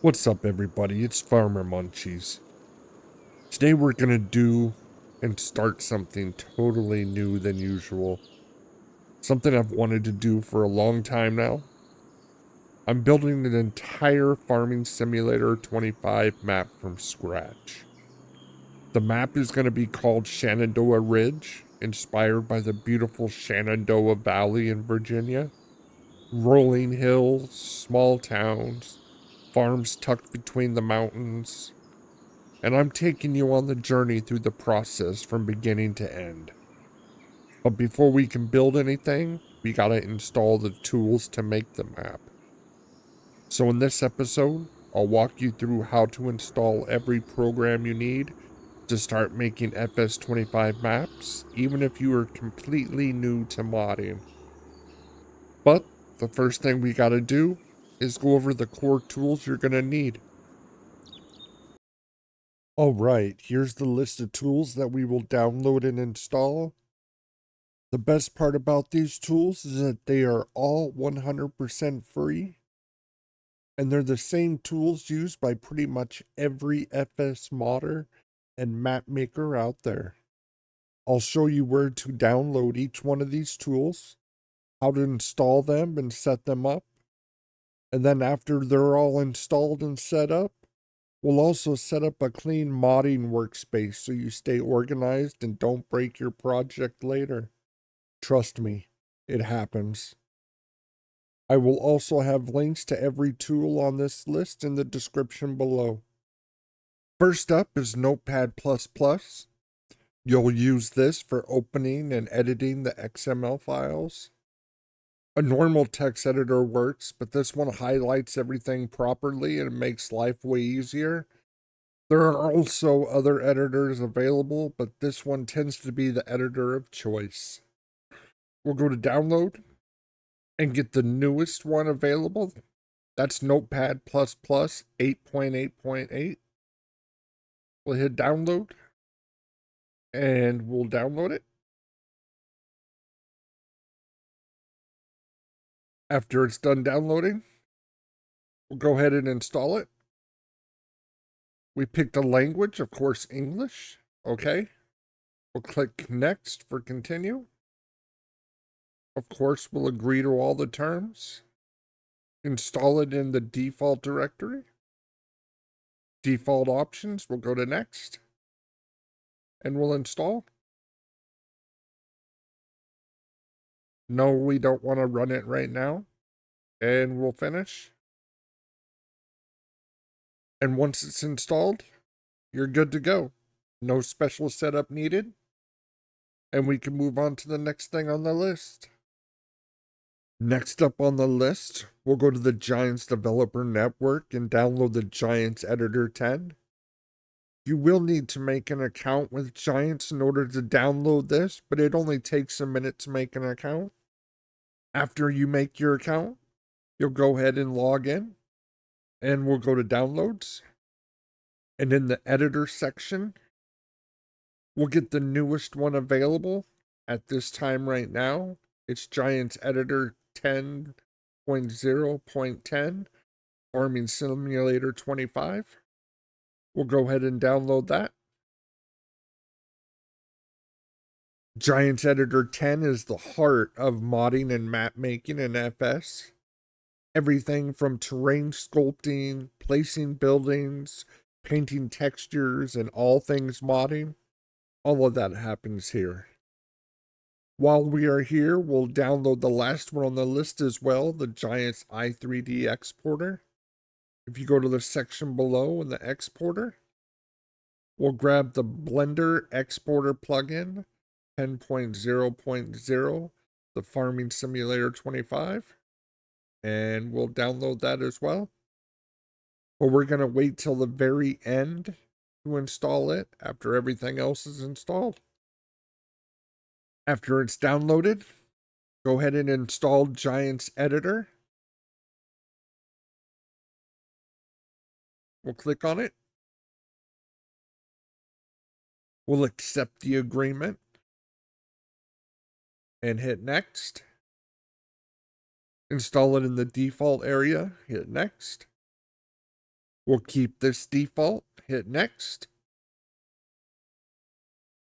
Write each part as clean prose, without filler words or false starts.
What's up, everybody? It's FarmerMunchiezzz. Today we're gonna do and start something totally new than usual. Something I've wanted to do for a long time now. I'm building an entire Farming Simulator 25 map from scratch. The map is gonna be called Shenandoah Ridge, inspired by the beautiful Shenandoah Valley in Virginia. Rolling hills, small towns, farms tucked between the mountains, and I'm taking you on the journey through the process from beginning to end. But before we can build anything, we gotta install the tools to make the map. So in this episode, I'll walk you through how to install every program you need to start making FS25 maps, even if you are completely new to modding. But the first thing we gotta do is go over the core tools you're gonna need. Alright, here's the list of tools that we will download and install. The best part about these tools is that they are all 100% free, and they're the same tools used by pretty much every FS modder and map maker out there. I'll show you where to download each one of these tools, how to install them and set them up, and then after they're all installed and set up, we'll also set up a clean modding workspace so you stay organized and don't break your project later. Trust me, it happens. I will also have links to every tool on this list in the description below. First up is Notepad++. You'll use this for opening and editing the XML files. A normal text editor works, but this one highlights everything properly and makes life way easier. There are also other editors available, but this one tends to be the editor of choice. We'll go to download and get the newest one available. That's Notepad++ 8.8.8. We'll hit download and we'll download it. After it's done downloading, we'll go ahead and install it. We picked a language, of course, English. Okay. We'll click next for continue. Of course, we'll agree to all the terms. Install it in the default directory. Default options, we'll go to next. And we'll install. No, we don't want to run it right now. And we'll finish. And once it's installed, you're good to go. No special setup needed. And we can move on to the next thing on the list. Next up on the list, we'll go to the Giants Developer Network and download the Giants Editor 10. You will need to make an account with Giants in order to download this, but it only takes a minute to make an account. After you make your account, you'll go ahead and log in, and we'll go to downloads. And in the editor section, we'll get the newest one available at this time right now. It's Giants Editor 10.0.10, Farming Simulator 25. We'll go ahead and download that. Giants Editor 10 is the heart of modding and map making in FS. Everything from terrain sculpting, placing buildings, painting textures, and all things modding, all of that happens here. While we are here, we'll download the last one on the list as well, the Giants i3D exporter. If you go to the section below in the exporter, we'll grab the Blender exporter plugin 10.0.0, the Farming Simulator 25, and we'll download that as well. But we're going to wait till the very end to install it after everything else is installed. After it's downloaded, go ahead and install Giants Editor. We'll click on it. We'll accept the agreement and hit next. Install it in the default area, hit next. We'll keep this default, hit next.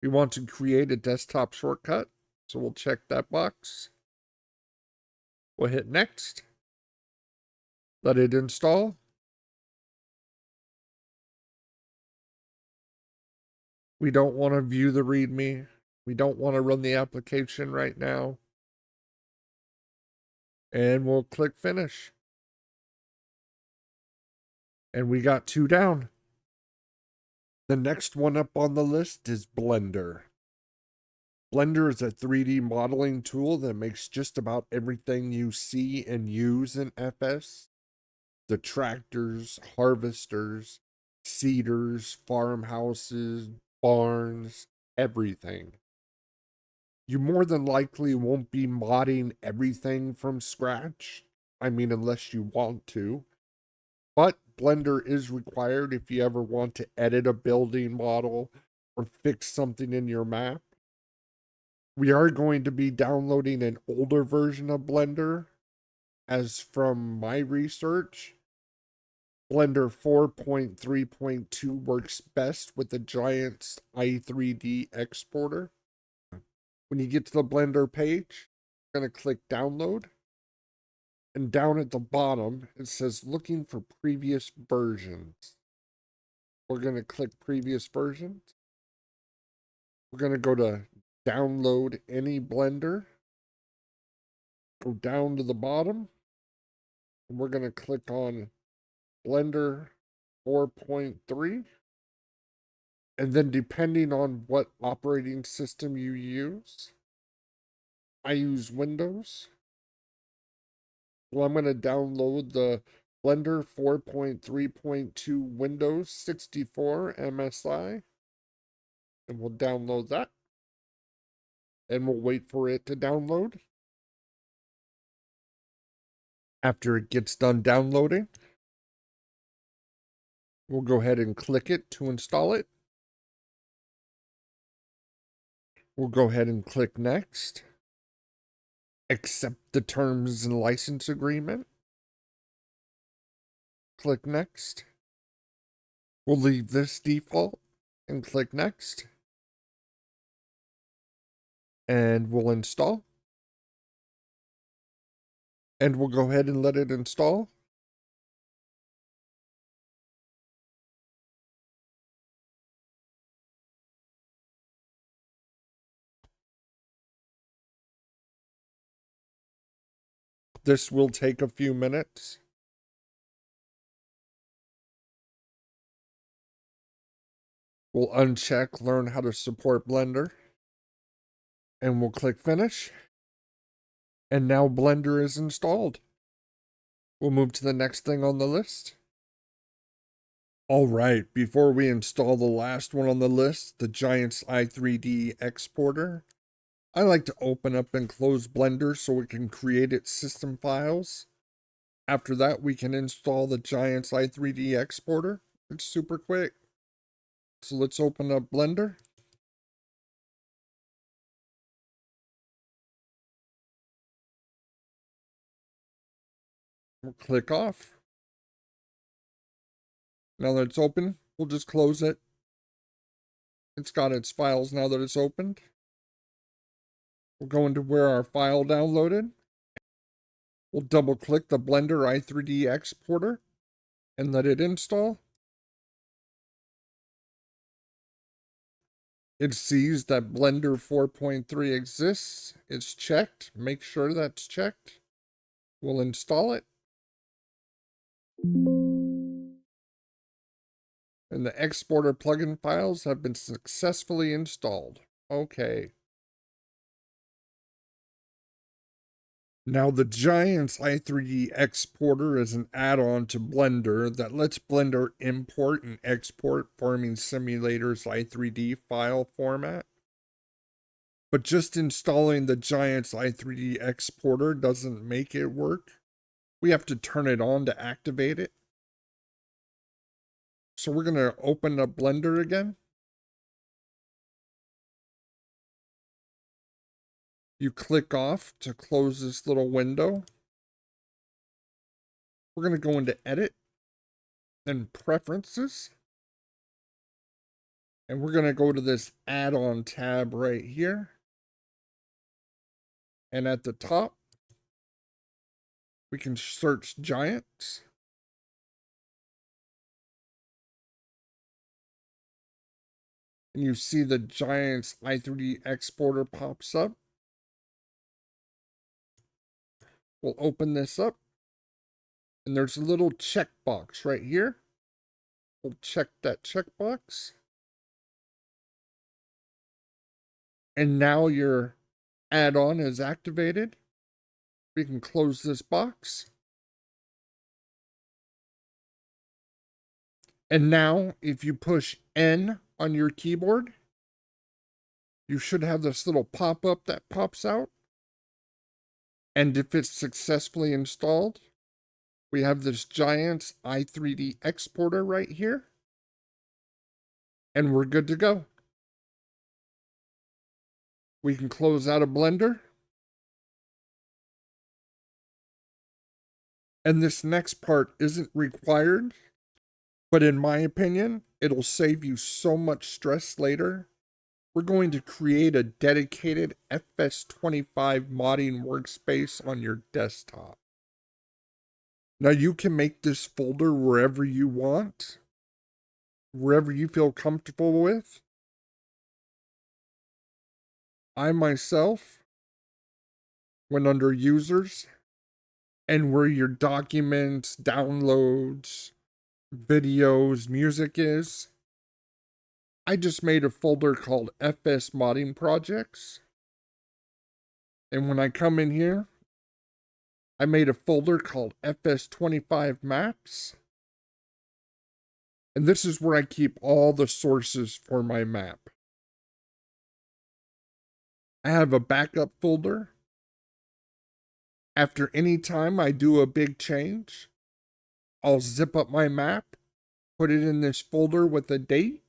We want to create a desktop shortcut, so we'll check that box. We'll hit next. Let it install. We don't want to view the README. We don't want to run the application right now. And we'll click finish. And we got 2 down. The next one up on the list is Blender. Blender is a 3D modeling tool that makes just about everything you see and use in FS. The tractors, harvesters, seeders, farmhouses, barns, everything. You more than likely won't be modding everything from scratch. I mean, unless you want to. But Blender is required if you ever want to edit a building model or fix something in your map. We are going to be downloading an older version of Blender, as from my research. Blender 4.3.2 works best with the Giants i3D exporter. When you get to the Blender page, you're going to click download. And down at the bottom, it says looking for previous versions. We're going to click previous versions. We're going to go to download any Blender. Go down to the bottom. And we're going to click on Blender 4.3. And then depending on what operating system you use, I use Windows. Well, I'm going to download the Blender 4.3.2 Windows 64 MSI. And we'll download that. And we'll wait for it to download. After it gets done downloading, we'll go ahead and click it to install it. We'll go ahead and click next. Accept the terms and license agreement. Click next. We'll leave this default and click next. And we'll install. And we'll go ahead and let it install. This will take a few minutes. We'll uncheck Learn how to support Blender. And we'll click Finish. And now Blender is installed. We'll move to the next thing on the list. All right, before we install the last one on the list, the Giants i3D exporter, I like to open up and close Blender so it can create its system files. After that, we can install the Giants i3D exporter. It's super quick. So let's open up Blender. We'll click off. Now that it's open, we'll just close it. It's got its files now that it's opened. We'll go into where our file downloaded. We'll double click the Blender i3D exporter and let it install. It sees that Blender 4.3 exists. It's checked. Make sure that's checked. We'll install it. And the exporter plugin files have been successfully installed. Okay. Now the Giants i3D exporter is an add-on to Blender that lets Blender import and export Farming Simulator's i3D file format. But just installing the Giants i3D exporter doesn't make it work. We have to turn it on to activate it. So we're going to open up Blender again. You click off to close this little window. We're going to go into Edit. then Preferences. And we're going to go to this add-on tab right here. And at the top, we can search Giants. And you see the Giants i3D exporter pops up. We'll open this up. And there's a little checkbox right here. We'll check that checkbox. And now your add-on is activated. We can close this box. And now, if you push N on your keyboard, you should have this little pop-up that pops out. And if it's successfully installed, we have this Giants i3D exporter right here. And we're good to go. We can close out of Blender. And this next part isn't required, but in my opinion, it'll save you so much stress later. We're going to create a dedicated FS25 modding workspace on your desktop. Now you can make this folder wherever you want, wherever you feel comfortable with. I myself went under Users, and where your documents, downloads, videos, music is, I just made a folder called FS Modding Projects. And when I come in here, I made a folder called FS25 Maps. And this is where I keep all the sources for my map. I have a backup folder. After any time I do a big change, I'll zip up my map, put it in this folder with a date.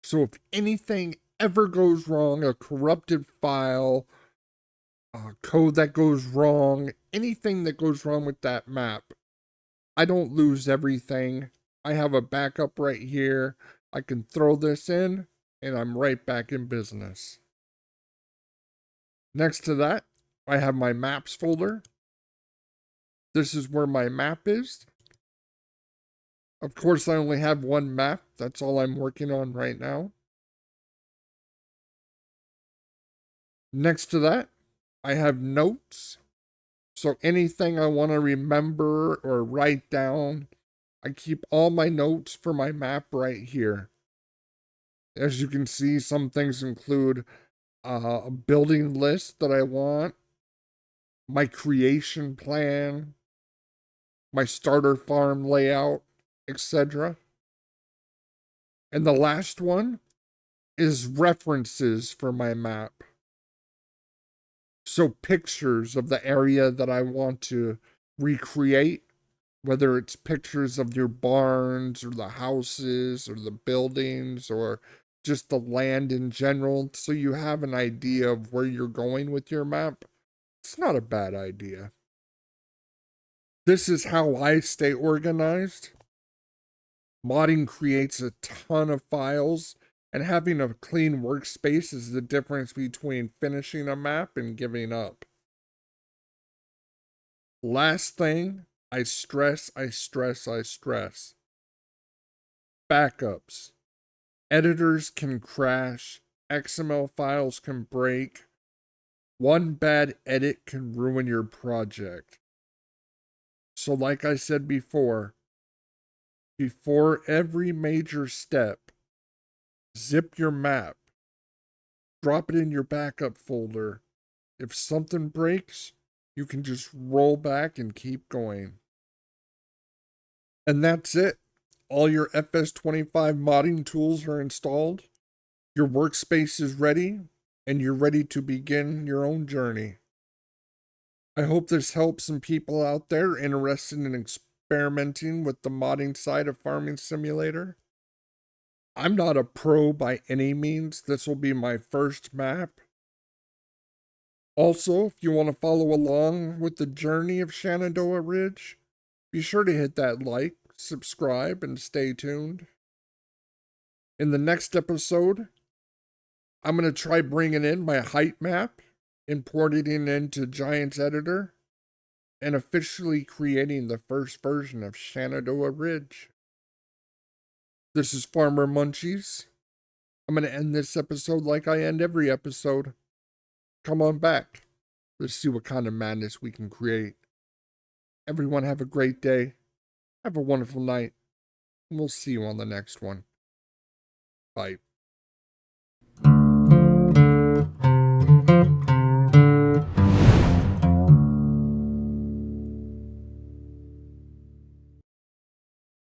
So if anything ever goes wrong, a corrupted file, code that goes wrong, anything that goes wrong with that map, I don't lose everything. I have a backup right here. I can throw this in, and I'm right back in business. Next to that, I have my maps folder. This is where my map is. Of course, I only have one map. That's all I'm working on right now. Next to that, I have notes. So anything I want to remember or write down, I keep all my notes for my map right here. As you can see, some things include a building list that I want, my creation plan, my starter farm layout, etc. And the last one is references for my map. So pictures of the area that I want to recreate, whether it's pictures of your barns or the houses or the buildings or just the land in general, so you have an idea of where you're going with your map. It's not a bad idea. This is how I stay organized. Modding creates a ton of files, and having a clean workspace is the difference between finishing a map and giving up. Last thing, I stress. Backups. Editors can crash. XML files can break. One bad edit can ruin your project. So like I said before every major step, zip your map. Drop it in your backup folder. If something breaks, you can just roll back and keep going. And that's it. All your FS25 modding tools are installed. Your workspace is ready, and you're ready to begin your own journey. I hope this helps some people out there interested in experimenting with the modding side of Farming Simulator. I'm not a pro by any means. This will be my first map. Also, if you want to follow along with the journey of Shenandoah Ridge, be sure to hit that like, subscribe, and stay tuned. In the next episode, I'm going to try bringing in my height map, importing it into Giants Editor, and officially creating the first version of Shenandoah Ridge. This is FarmerMunchiezzz. I'm going to end this episode like I end every episode. Come on back. Let's see what kind of madness we can create. Everyone have a great day. Have a wonderful night. And we'll see you on the next one. Bye.